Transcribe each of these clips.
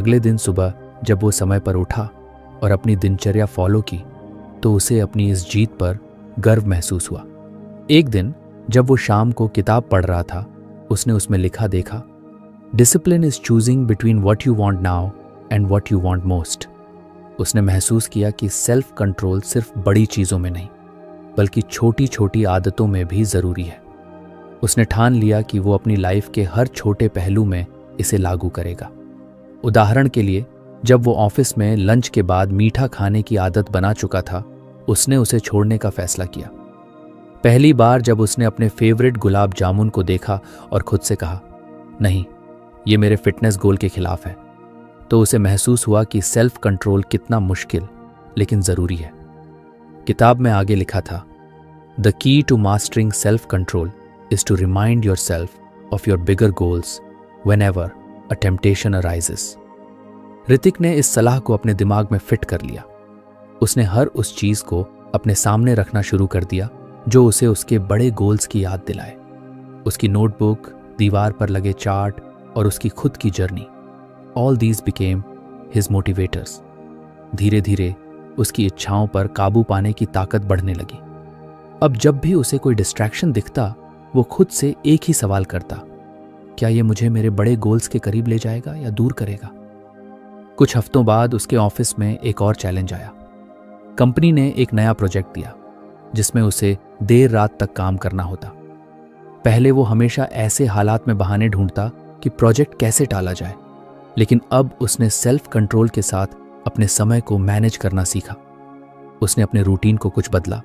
अगले दिन सुबह जब वो समय पर उठा और अपनी दिनचर्या फॉलो की तो उसे अपनी इस जीत पर गर्व महसूस हुआ। एक दिन जब वो शाम को किताब पढ़ रहा था, उसने उसमें लिखा देखा, discipline is choosing between what you want now and what you want most. उसने महसूस किया कि सेल्फ कंट्रोल सिर्फ बड़ी चीज़ों में नहीं बल्कि छोटी छोटी आदतों में भी ज़रूरी है। उसने ठान लिया कि वो अपनी लाइफ के हर छोटे पहलू में इसे लागू करेगा। उदाहरण के लिए, जब वो ऑफिस में लंच के बाद मीठा खाने की आदत बना चुका था, उसने उसे छोड़ने का फैसला किया। पहली बार जब उसने अपने फेवरेट गुलाब जामुन को देखा और खुद से कहा, नहीं, ये मेरे फिटनेस गोल के खिलाफ है, तो उसे महसूस हुआ कि सेल्फ कंट्रोल कितना मुश्किल लेकिन ज़रूरी है। किताब में आगे लिखा था, the key to mastering self control is to remind yourself of your bigger goals whenever a temptation arises. Hrithik ने इस सलाह को अपने दिमाग में फिट कर लिया। उसने हर उस चीज को अपने सामने रखना शुरू कर दिया जो उसे उसके बड़े गोल्स की याद दिलाए। उसकी नोटबुक, दीवार पर लगे चार्ट और उसकी खुद की journey, all these became his motivators. धीरे धीरे उसकी इच्छाओं पर काबू पाने की ताकत बढ़ने लगी। अब जब भी उसे कोई डिस्ट्रैक्शन दिखता, वो खुद से एक ही सवाल करता, क्या ये मुझे मेरे बड़े गोल्स के करीब ले जाएगा या दूर करेगा? कुछ हफ्तों बाद उसके ऑफिस में एक और चैलेंज आया। कंपनी ने एक नया प्रोजेक्ट दिया जिसमें उसे देर रात तक काम करना होता। पहले वो हमेशा ऐसे हालात में बहाने ढूंढता कि प्रोजेक्ट कैसे टाला जाए, लेकिन अब उसने सेल्फ कंट्रोल के साथ अपने समय को मैनेज करना सीखा। उसने अपने रूटीन को कुछ बदला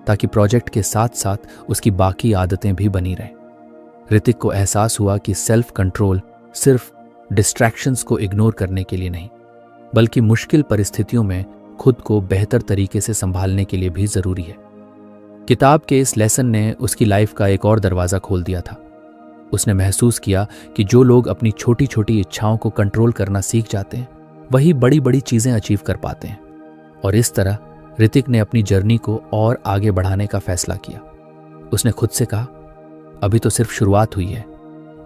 ताकि प्रोजेक्ट के साथ साथ उसकी बाकी आदतें भी बनी रहें। ऋतिक को एहसास हुआ कि सेल्फ कंट्रोल सिर्फ डिस्ट्रैक्शंस को इग्नोर करने के लिए नहीं बल्कि मुश्किल परिस्थितियों में खुद को बेहतर तरीके से संभालने के लिए भी जरूरी है। किताब के इस लेसन ने उसकी लाइफ का एक और दरवाजा खोल दिया था। उसने महसूस किया कि जो लोग अपनी छोटी छोटी इच्छाओं को कंट्रोल करना सीख जाते हैं वही बड़ी बड़ी चीजें अचीव कर पाते हैं। और इस तरह ऋतिक ने अपनी जर्नी को और आगे बढ़ाने का फैसला किया। उसने खुद से कहा, अभी तो सिर्फ शुरुआत हुई है,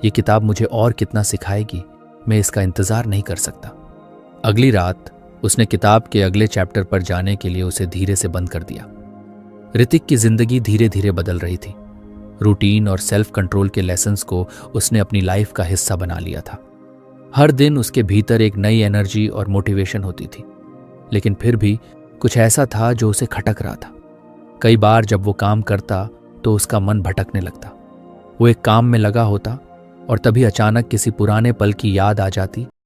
ये किताब मुझे और कितना सिखाएगी, मैं इसका इंतजार नहीं कर सकता। अगली रात उसने किताब के अगले चैप्टर पर जाने के लिए उसे धीरे से बंद कर दिया। ऋतिक की जिंदगी धीरे धीरे बदल रही थी। रूटीन और सेल्फ कंट्रोल के लेसन्स को उसने अपनी लाइफ का हिस्सा बना लिया था। हर दिन उसके भीतर एक नई एनर्जी और मोटिवेशन होती थी, लेकिन फिर भी कुछ ऐसा था जो उसे खटक रहा था। कई बार जब वो काम करता तो उसका मन भटकने लगता। वो एक काम में लगा होता और तभी अचानक किसी पुराने पल की याद आ जाती